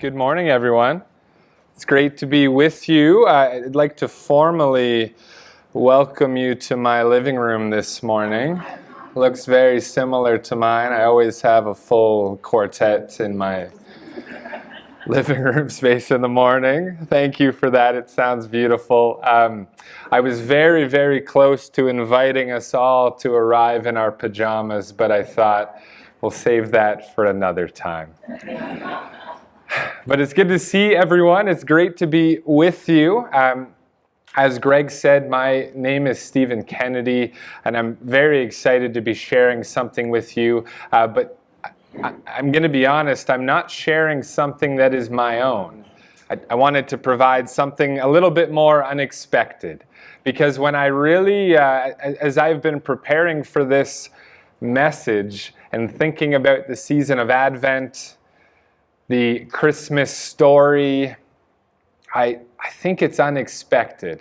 Good morning, everyone. It's great to be with you. I'd like to formally welcome you to my living room this morning. Looks very similar to mine. I always have a full quartet in my living room space in the morning. Thank you for that. It sounds beautiful. I was very, very close to inviting us all to arrive in our pajamas, but I thought we'll save that for another time. But it's good to see everyone. It's great to be with you. As Greg said, my name is Stephen Kennedy, and I'm very excited to be sharing something with you. But I'm going to be honest, I'm not sharing something that is my own. I wanted to provide something a little bit more unexpected. Because when I really, as I've been preparing for this message and thinking about the season of Advent, the Christmas story, I think it's unexpected.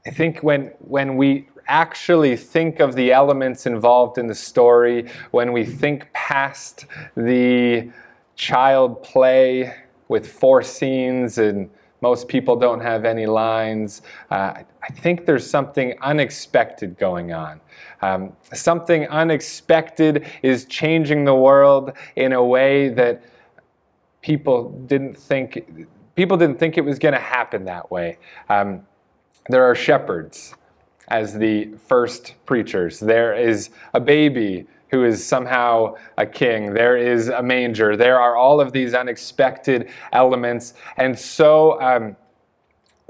I think when we actually think of the elements involved in the story, when we think past the child play with 4 scenes and most people don't have any lines, I think there's something unexpected going on. Something unexpected is changing the world in a way that people didn't think it was going to happen that way. There are shepherds as the first preachers. There is a baby who is somehow a king. There is a manger. There are all of these unexpected elements. And so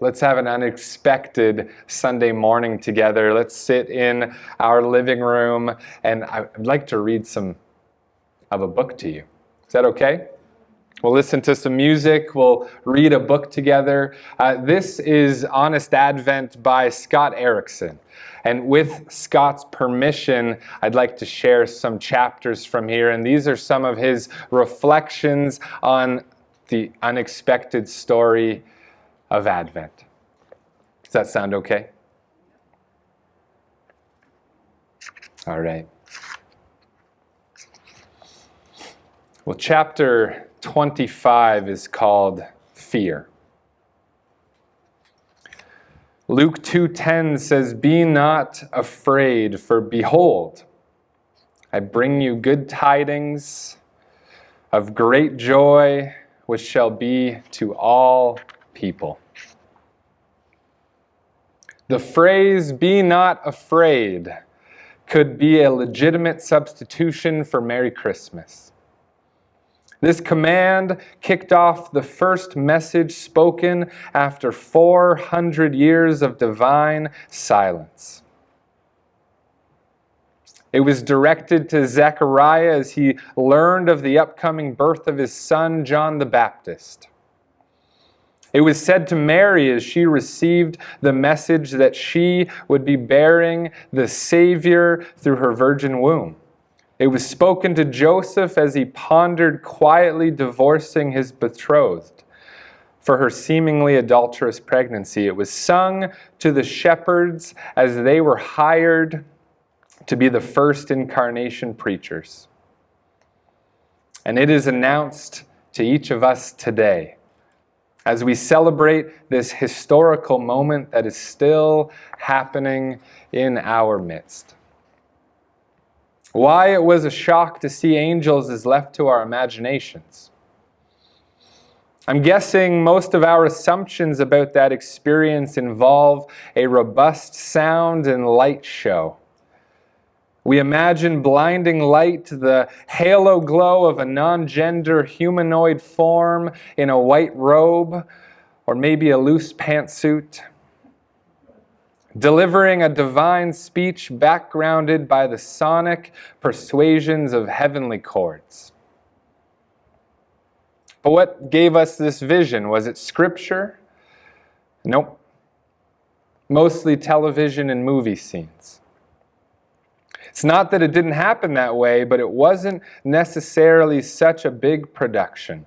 let's have an unexpected Sunday morning together. Let's sit in our living room, and I'd like to read some of a book to you. Is that okay? We'll listen to some music. We'll read a book together. This is Honest Advent by Scott Erickson. And with Scott's permission, I'd like to share some chapters from here. And these are some of his reflections on the unexpected story of Advent. Does that sound okay? All right. Well, chapter 25 is called Fear. Luke 2:10 says, "Be not afraid, for behold, I bring you good tidings of great joy, which shall be to all people." The phrase, "be not afraid," could be a legitimate substitution for Merry Christmas. This command kicked off the first message spoken after 400 years of divine silence. It was directed to Zechariah as he learned of the upcoming birth of his son, John the Baptist. It was said to Mary as she received the message that she would be bearing the Savior through her virgin womb. It was spoken to Joseph as he pondered quietly divorcing his betrothed for her seemingly adulterous pregnancy. It was sung to the shepherds as they were hired to be the first incarnation preachers. And it is announced to each of us today as we celebrate this historical moment that is still happening in our midst. Why it was a shock to see angels is left to our imaginations. I'm guessing most of our assumptions about that experience involve a robust sound and light show. We imagine blinding light, the halo glow of a non-gender humanoid form in a white robe, or maybe a loose pantsuit, delivering a divine speech backgrounded by the sonic persuasions of heavenly chords. But what gave us this vision? Was it Scripture? Nope. Mostly television and movie scenes. It's not that it didn't happen that way, but it wasn't necessarily such a big production.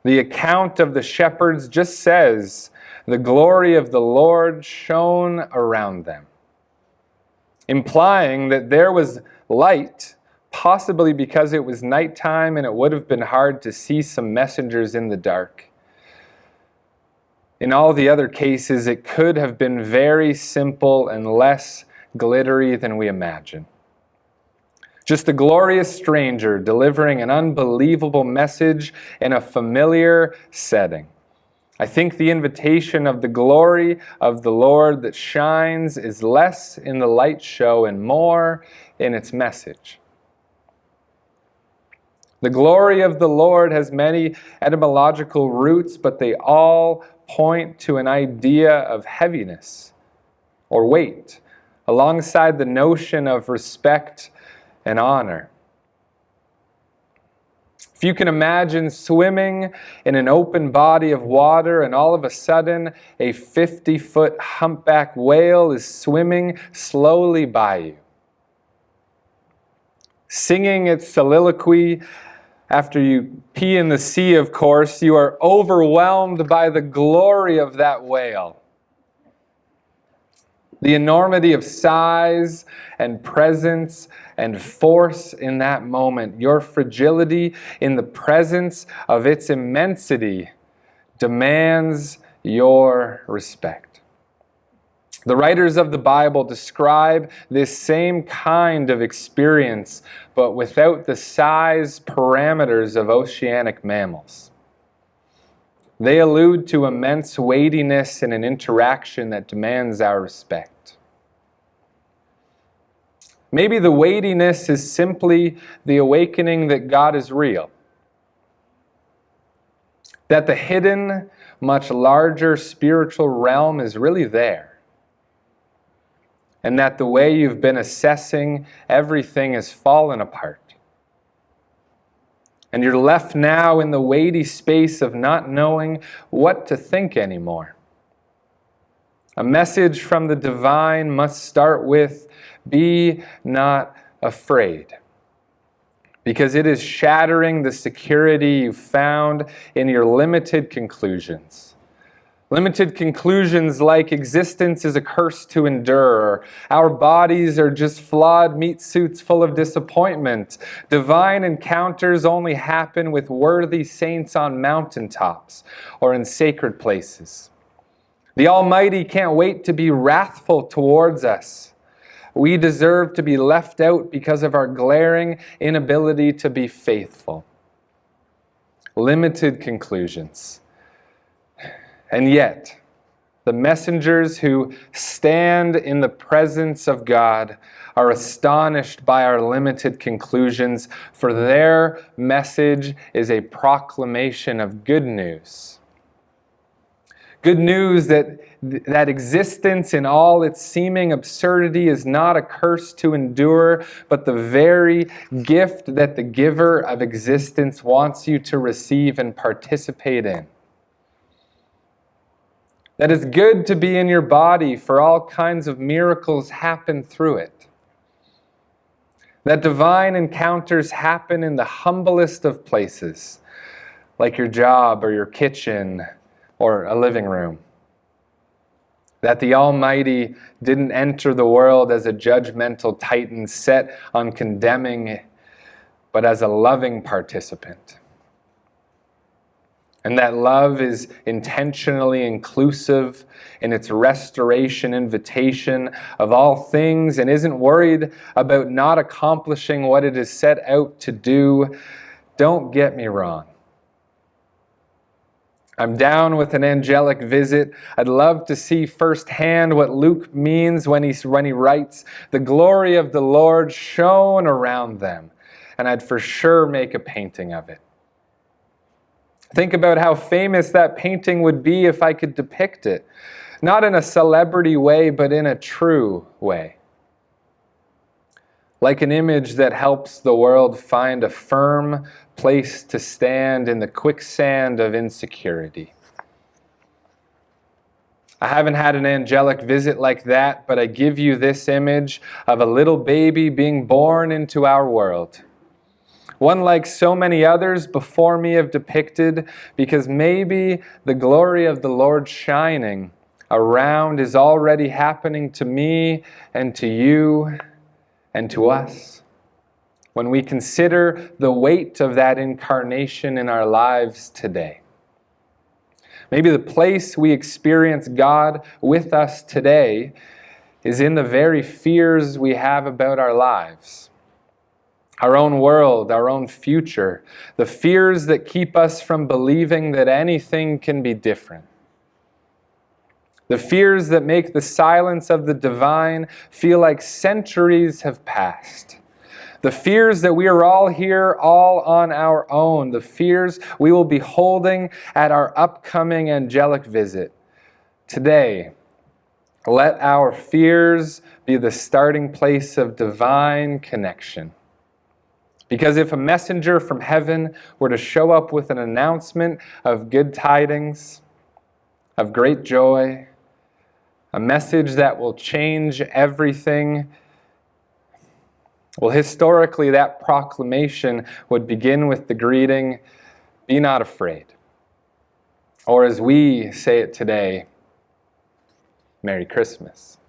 The account of the shepherds just says, "The glory of the Lord shone around them," implying that there was light, possibly because it was nighttime and it would have been hard to see some messengers in the dark. In all the other cases, it could have been very simple and less glittery than we imagine. Just a glorious stranger delivering an unbelievable message in a familiar setting. I think the invitation of the glory of the Lord that shines is less in the light show and more in its message. The glory of the Lord has many etymological roots, but they all point to an idea of heaviness or weight, alongside the notion of respect and honor. If you can imagine swimming in an open body of water and all of a sudden a 50-foot humpback whale is swimming slowly by you, singing its soliloquy after you pee in the sea, of course, you are overwhelmed by the glory of that whale. The enormity of size and presence and force in that moment, your fragility in the presence of its immensity, demands your respect. The writers of the Bible describe this same kind of experience, but without the size parameters of oceanic mammals. They allude to immense weightiness in an interaction that demands our respect. Maybe the weightiness is simply the awakening that God is real. That the hidden, much larger spiritual realm is really there. And that the way you've been assessing everything has fallen apart. And you're left now in the weighty space of not knowing what to think anymore. A message from the divine must start with, "Be not afraid," because it is shattering the security you found in your limited conclusions. Limited conclusions like existence is a curse to endure, or our bodies are just flawed meat suits full of disappointment. Divine encounters only happen with worthy saints on mountaintops or in sacred places. The Almighty can't wait to be wrathful towards us. We deserve to be left out because of our glaring inability to be faithful. Limited conclusions. And yet, the messengers who stand in the presence of God are astonished by our limited conclusions, for their message is a proclamation of good news. Good news that existence in all its seeming absurdity is not a curse to endure, but the very gift that the giver of existence wants you to receive and participate in. That it's good to be in your body, for all kinds of miracles happen through it. That divine encounters happen in the humblest of places, like your job or your kitchen or a living room. That the Almighty didn't enter the world as a judgmental titan set on condemning, but as a loving participant. And that love is intentionally inclusive in its restoration invitation of all things and isn't worried about not accomplishing what it is set out to do. Don't get me wrong. I'm down with an angelic visit. I'd love to see firsthand what Luke means when he writes, "The glory of the Lord shone around them." And I'd for sure make a painting of it. Think about how famous that painting would be if I could depict it. Not in a celebrity way, but in a true way. Like an image that helps the world find a firm place to stand in the quicksand of insecurity. I haven't had an angelic visit like that, but I give you this image of a little baby being born into our world. One like so many others before me have depicted, because maybe the glory of the Lord shining around is already happening to me and to you and to us. When we consider the weight of that incarnation in our lives today. Maybe the place we experience God with us today is in the very fears we have about our lives. Our own world, our own future, the fears that keep us from believing that anything can be different. The fears that make the silence of the divine feel like centuries have passed. The fears that we are all here, all on our own. The fears we will be holding at our upcoming angelic visit. Today, let our fears be the starting place of divine connection. Because if a messenger from heaven were to show up with an announcement of good tidings, of great joy, a message that will change everything, well, historically, that proclamation would begin with the greeting, "Be not afraid." Or as we say it today, "Merry Christmas."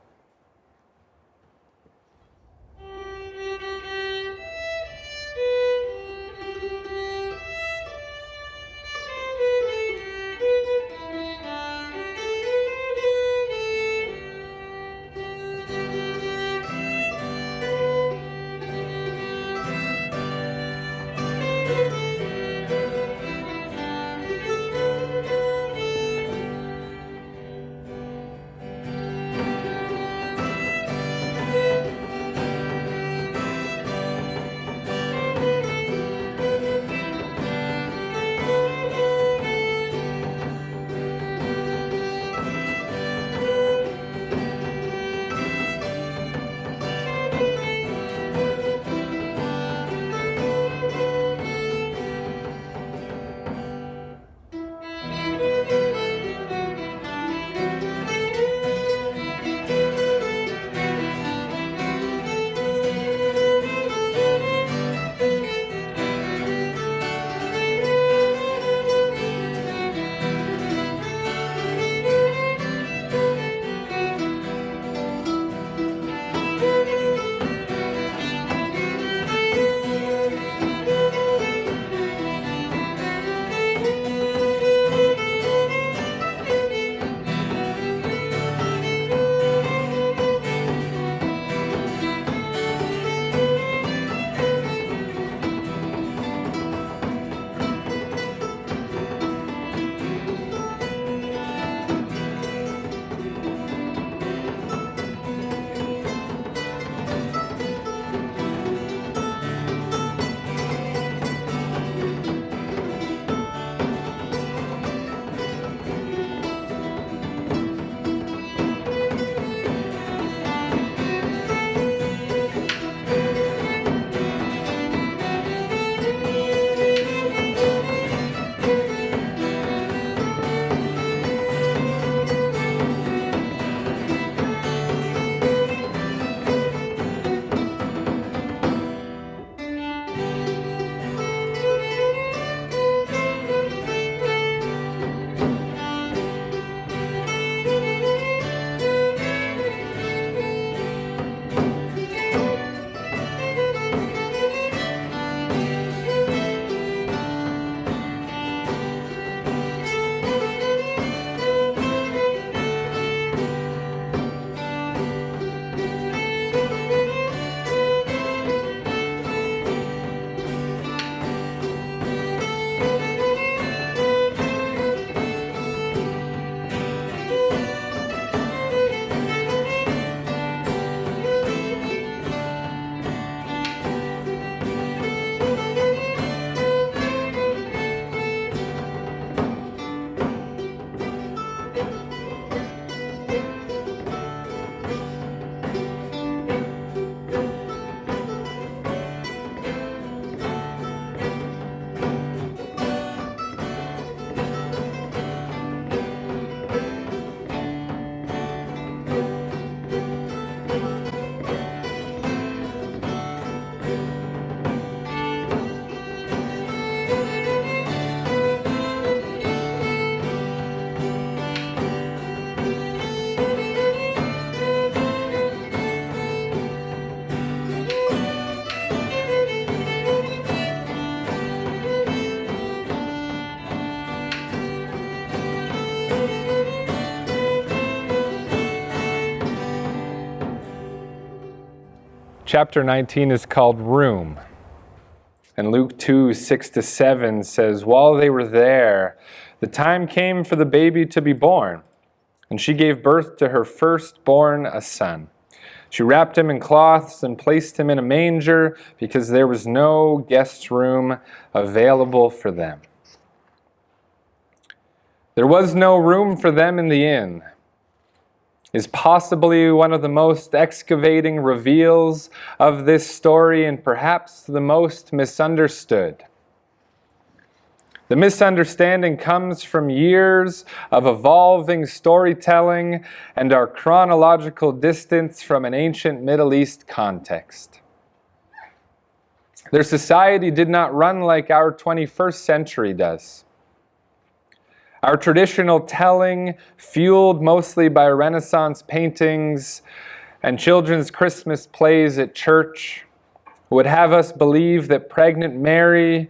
Chapter 19 is called Room. And Luke 2, 6-7 says, "While they were there, the time came for the baby to be born, and she gave birth to her firstborn, a son. She wrapped him in cloths and placed him in a manger because there was no guest room available for them." There was no room for them in the inn is possibly one of the most excavating reveals of this story, and perhaps the most misunderstood. The misunderstanding comes from years of evolving storytelling and our chronological distance from an ancient Middle East context. Their society did not run like our 21st century does. Our traditional telling, fueled mostly by Renaissance paintings and children's Christmas plays at church, would have us believe that pregnant Mary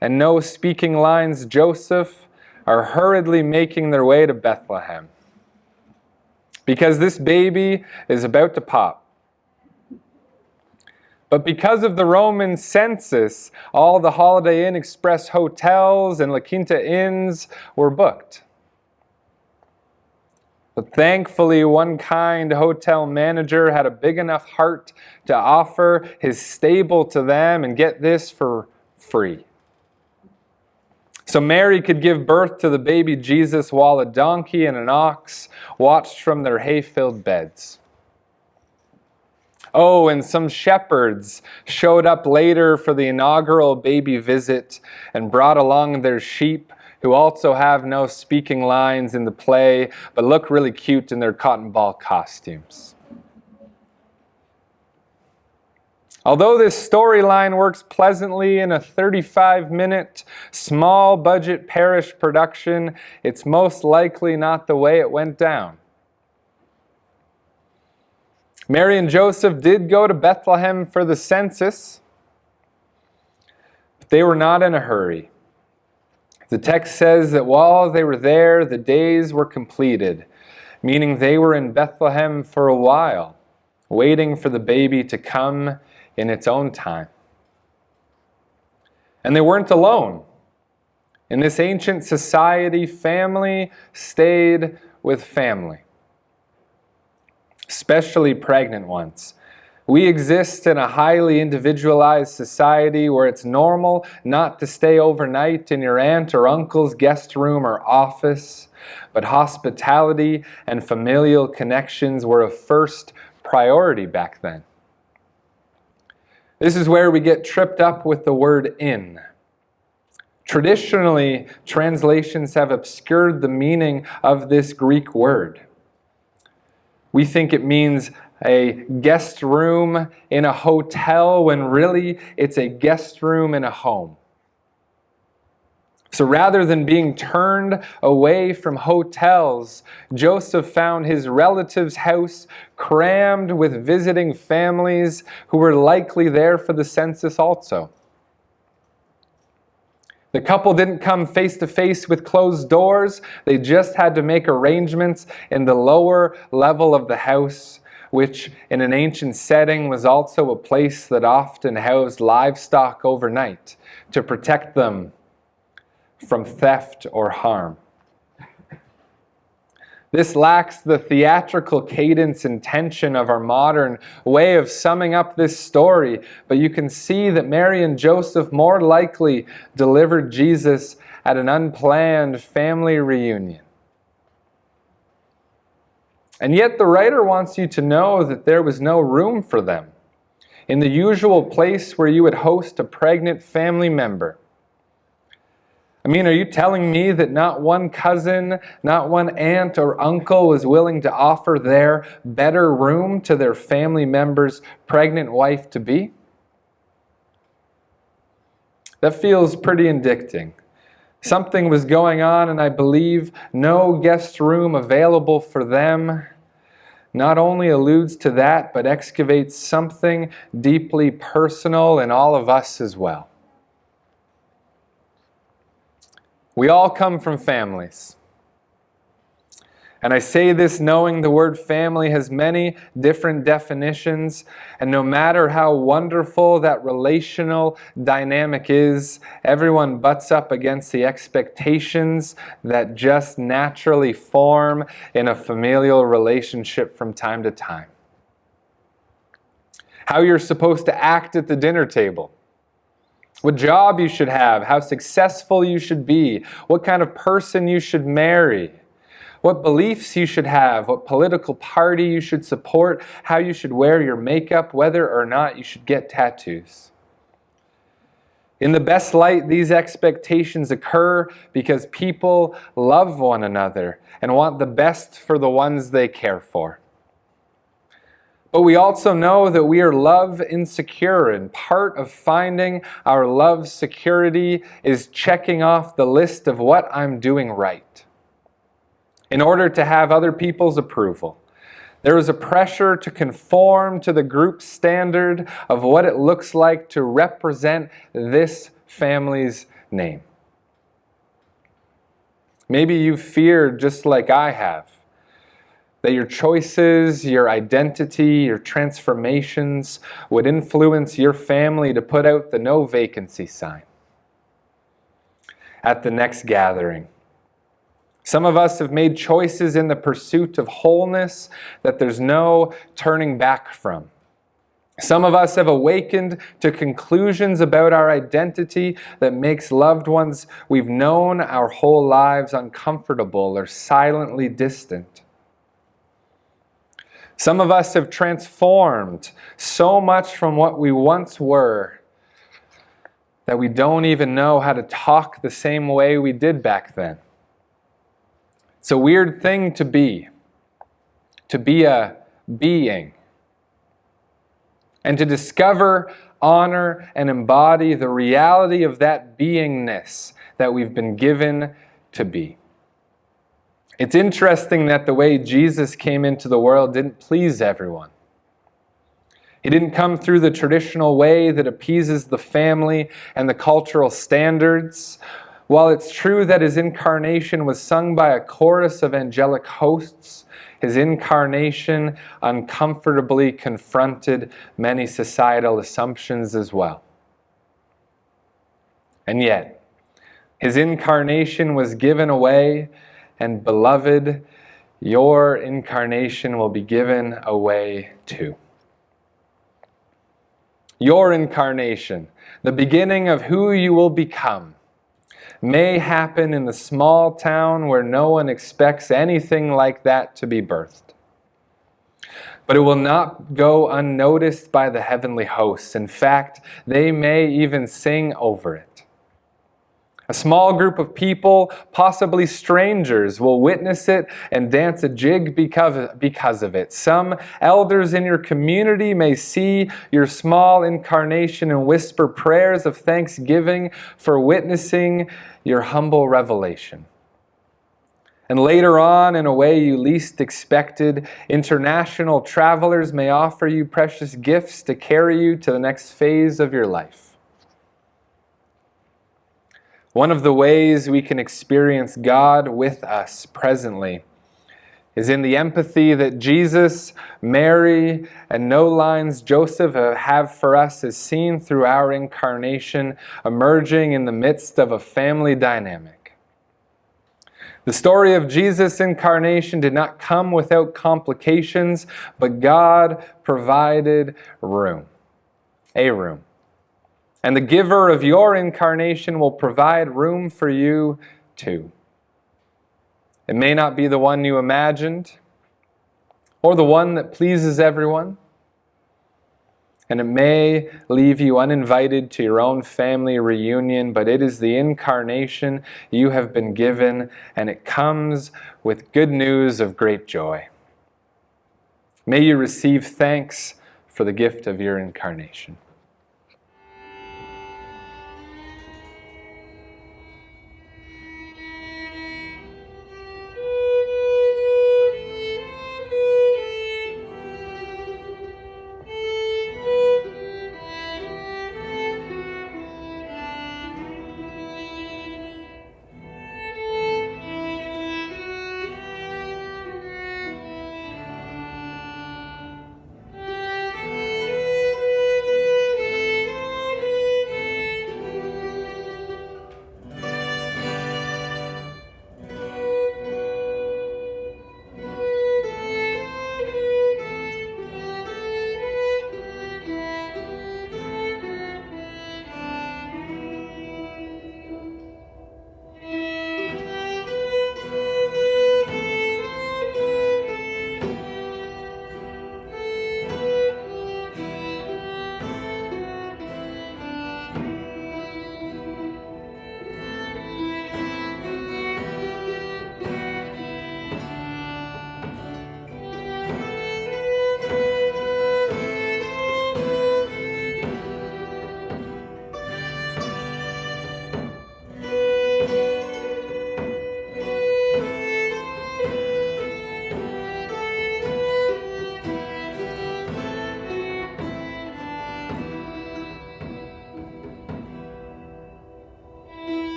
and no speaking lines Joseph are hurriedly making their way to Bethlehem, because this baby is about to pop. But because of the Roman census, all the Holiday Inn Express hotels and La Quinta Inns were booked. But thankfully, one kind hotel manager had a big enough heart to offer his stable to them, and get this, for free. So Mary could give birth to the baby Jesus while a donkey and an ox watched from their hay-filled beds. Oh, and some shepherds showed up later for the inaugural baby visit and brought along their sheep, who also have no speaking lines in the play, but look really cute in their cotton ball costumes. Although this storyline works pleasantly in a 35-minute, small-budget parish production, it's most likely not the way it went down. Mary and Joseph did go to Bethlehem for the census, but they were not in a hurry. The text says that while they were there, the days were completed, meaning they were in Bethlehem for a while, waiting for the baby to come in its own time. And they weren't alone. In this ancient society, family stayed with family, especially pregnant ones. We exist in a highly individualized society where it's normal not to stay overnight in your aunt or uncle's guest room or office, but hospitality and familial connections were of first priority back then. This is where we get tripped up with the word inn. Traditionally, translations have obscured the meaning of this Greek word. We think it means a guest room in a hotel, when really it's a guest room in a home. So rather than being turned away from hotels, Joseph found his relative's house crammed with visiting families who were likely there for the census also. The couple didn't come face to face with closed doors. They just had to make arrangements in the lower level of the house, which in an ancient setting was also a place that often housed livestock overnight to protect them from theft or harm. This lacks the theatrical cadence and tension of our modern way of summing up this story, but you can see that Mary and Joseph more likely delivered Jesus at an unplanned family reunion. And yet the writer wants you to know that there was no room for them in the usual place where you would host a pregnant family member. I mean, are you telling me that not one cousin, not one aunt or uncle was willing to offer their better room to their family member's pregnant wife-to-be? That feels pretty indicting. Something was going on, and I believe no guest room available for them not only alludes to that, but excavates something deeply personal in all of us as well. We all come from families. And I say this knowing the word family has many different definitions, and no matter how wonderful that relational dynamic is, everyone butts up against the expectations that just naturally form in a familial relationship from time to time. How you're supposed to act at the dinner table, what job you should have, how successful you should be, what kind of person you should marry, what beliefs you should have, what political party you should support, how you should wear your makeup, whether or not you should get tattoos. In the best light, these expectations occur because people love one another and want the best for the ones they care for. But we also know that we are love insecure, and part of finding our love security is checking off the list of what I'm doing right in order to have other people's approval. There is a pressure to conform to the group standard of what it looks like to represent this family's name. Maybe you've feared, just like I have, that your choices, your identity, your transformations would influence your family to put out the no vacancy sign at the next gathering. Some of us have made choices in the pursuit of wholeness that there's no turning back from. Some of us have awakened to conclusions about our identity that makes loved ones we've known our whole lives uncomfortable or silently distant. Some of us have transformed so much from what we once were that we don't even know how to talk the same way we did back then. It's a weird thing to be a being, and to discover, honor, and embody the reality of that beingness that we've been given to be. It's interesting that the way Jesus came into the world didn't please everyone. He didn't come through the traditional way that appeases the family and the cultural standards. While it's true that his incarnation was sung by a chorus of angelic hosts, his incarnation uncomfortably confronted many societal assumptions as well. And yet, his incarnation was given away, and beloved, your incarnation will be given away too. Your incarnation, the beginning of who you will become, may happen in the small town where no one expects anything like that to be birthed. But it will not go unnoticed by the heavenly hosts. In fact, they may even sing over it. A small group of people, possibly strangers, will witness it and dance a jig because of it. Some elders in your community may see your small incarnation and whisper prayers of thanksgiving for witnessing your humble revelation. And later on, in a way you least expected, international travelers may offer you precious gifts to carry you to the next phase of your life. One of the ways we can experience God with us presently is in the empathy that Jesus, Mary, and no lines Joseph have for us as seen through our incarnation emerging in the midst of a family dynamic. The story of Jesus' incarnation did not come without complications, but God provided room, a room. And the giver of your incarnation will provide room for you too. It may not be the one you imagined, or the one that pleases everyone, and it may leave you uninvited to your own family reunion, but it is the incarnation you have been given, and it comes with good news of great joy. May you receive thanks for the gift of your incarnation.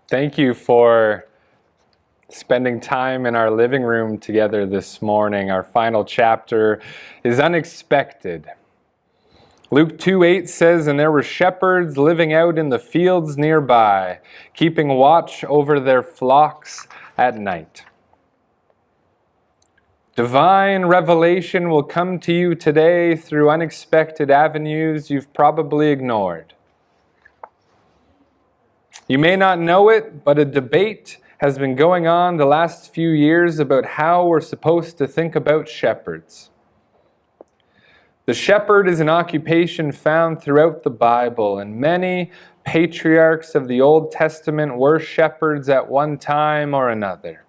Thank you for spending time in our living room together this morning. Our final chapter is unexpected. Luke 2:8 says, "And there were shepherds living out in the fields nearby, keeping watch over their flocks at night." Divine revelation will come to you today through unexpected avenues you've probably ignored. You may not know it, but a debate has been going on the last few years about how we're supposed to think about shepherds. The shepherd is an occupation found throughout the Bible, and many patriarchs of the Old Testament were shepherds at one time or another.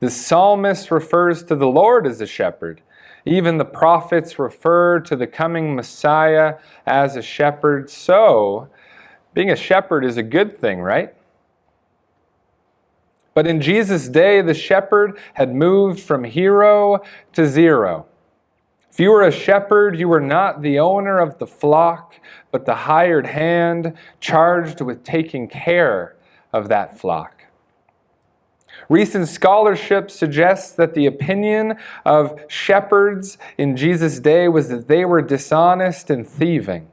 The psalmist refers to the Lord as a shepherd. Even the prophets refer to the coming Messiah as a shepherd. So, being a shepherd is a good thing, right? But in Jesus' day, the shepherd had moved from hero to zero. If you were a shepherd, you were not the owner of the flock, but the hired hand charged with taking care of that flock. Recent scholarship suggests that the opinion of shepherds in Jesus' day was that they were dishonest and thieving.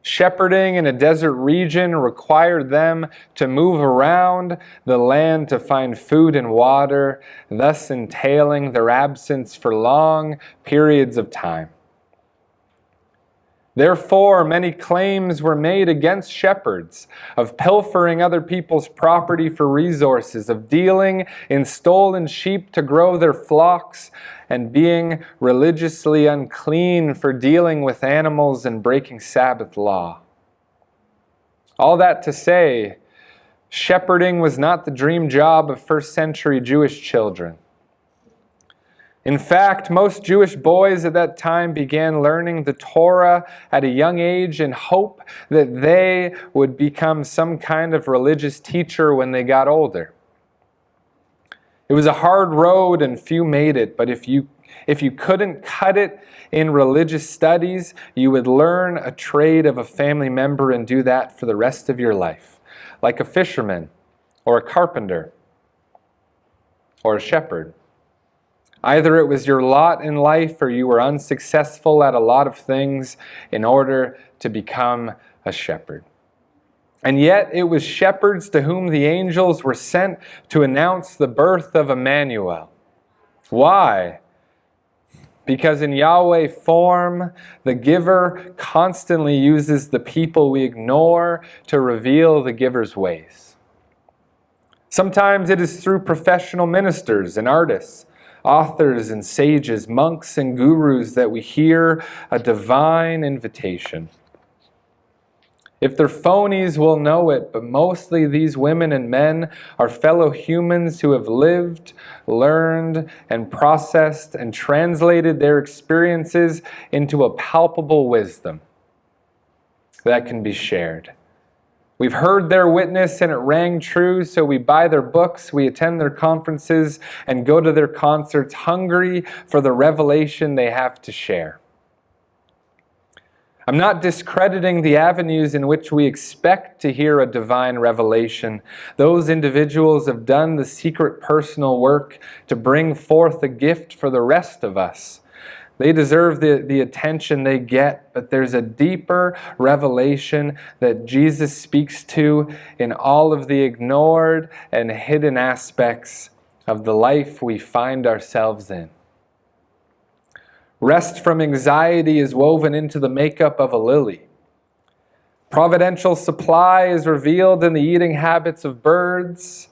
Shepherding in a desert region required them to move around the land to find food and water, thus entailing their absence for long periods of time. Therefore, many claims were made against shepherds of pilfering other people's property for resources, of dealing in stolen sheep to grow their flocks, and being religiously unclean for dealing with animals and breaking Sabbath law. All that to say, shepherding was not the dream job of first century Jewish children. In fact, most Jewish boys at that time began learning the Torah at a young age in hope that they would become some kind of religious teacher when they got older. It was a hard road and few made it, but if you couldn't cut it in religious studies, you would learn a trade of a family member and do that for the rest of your life, like a fisherman or a carpenter or a shepherd. Either it was your lot in life or you were unsuccessful at a lot of things in order to become a shepherd. And yet it was shepherds to whom the angels were sent to announce the birth of Emmanuel. Why? Because in Yahweh form, the giver constantly uses the people we ignore to reveal the giver's ways. Sometimes it is through professional ministers and artists, authors and sages, monks and gurus that we hear a divine invitation. If they're phonies, we'll know it, but mostly these women and men are fellow humans who have lived, learned, and processed and translated their experiences into a palpable wisdom that can be shared. We've heard their witness and it rang true, so we buy their books, we attend their conferences, and go to their concerts hungry for the revelation they have to share. I'm not discrediting the avenues in which we expect to hear a divine revelation. Those individuals have done the secret personal work to bring forth a gift for the rest of us. They deserve the attention they get, but there's a deeper revelation that Jesus speaks to in all of the ignored and hidden aspects of the life we find ourselves in. Rest from anxiety is woven into the makeup of a lily. Providential supply is revealed in the eating habits of birds,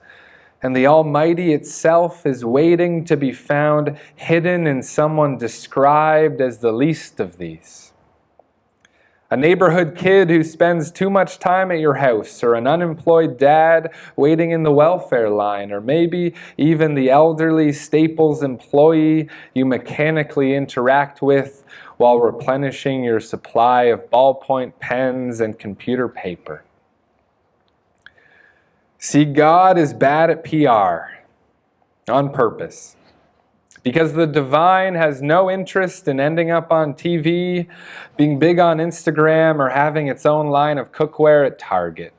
and the Almighty itself is waiting to be found hidden in someone described as the least of these. A neighborhood kid who spends too much time at your house, or an unemployed dad waiting in the welfare line, or maybe even the elderly Staples employee you mechanically interact with while replenishing your supply of ballpoint pens and computer paper. See, God is bad at PR on purpose, because the divine has no interest in ending up on TV, being big on Instagram, or having its own line of cookware at Target.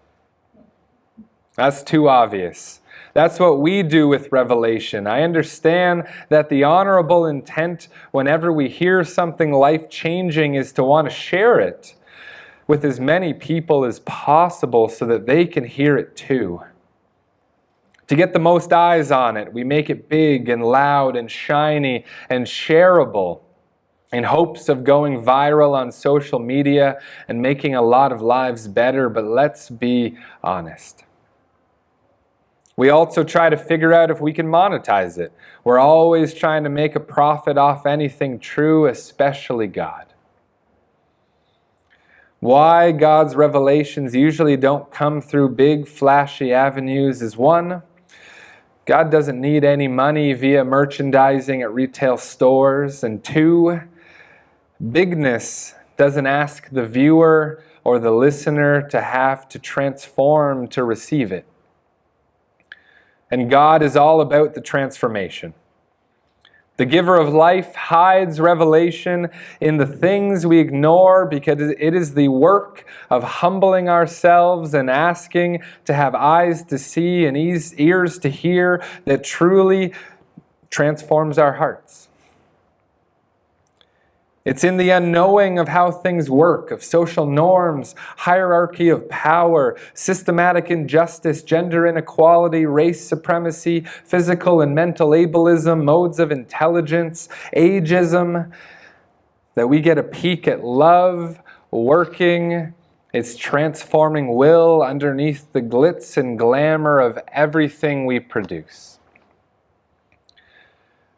That's too obvious. That's what we do with revelation. I understand that the honorable intent whenever we hear something life-changing is to want to share it with as many people as possible so that they can hear it too. To get the most eyes on it, we make it big and loud and shiny and shareable in hopes of going viral on social media and making a lot of lives better, but let's be honest. We also try to figure out if we can monetize it. We're always trying to make a profit off anything true, especially God. Why God's revelations usually don't come through big, flashy avenues is one, God doesn't need any money via merchandising at retail stores. And two, bigness doesn't ask the viewer or the listener to have to transform to receive it. And God is all about the transformation. The giver of life hides revelation in the things we ignore because it is the work of humbling ourselves and asking to have eyes to see and ears to hear that truly transforms our hearts. It's in the unknowing of how things work, of social norms, hierarchy of power, systematic injustice, gender inequality, race supremacy, physical and mental ableism, modes of intelligence, ageism, that we get a peek at love working its transforming will underneath the glitz and glamour of everything we produce.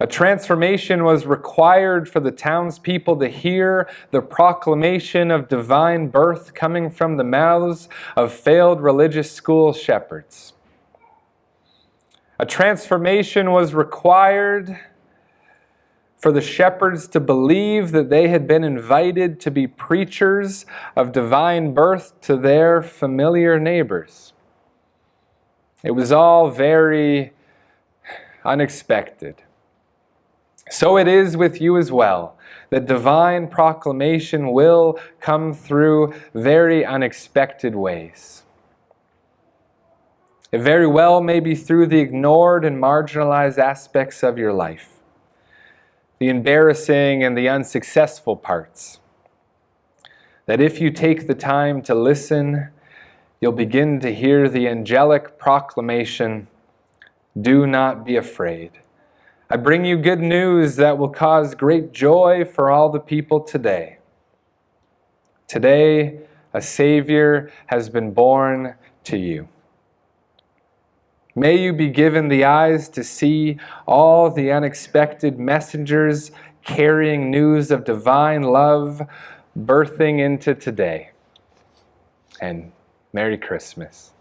A transformation was required for the townspeople to hear the proclamation of divine birth coming from the mouths of failed religious school shepherds. A transformation was required for the shepherds to believe that they had been invited to be preachers of divine birth to their familiar neighbors. It was all very unexpected. So it is with you as well, that divine proclamation will come through very unexpected ways. It very well may be through the ignored and marginalized aspects of your life, the embarrassing and the unsuccessful parts. That if you take the time to listen, you'll begin to hear the angelic proclamation, "Do not be afraid. I bring you good news that will cause great joy for all the people today. Today, a Savior has been born to you." May you be given the eyes to see all the unexpected messengers carrying news of divine love birthing into today. And Merry Christmas.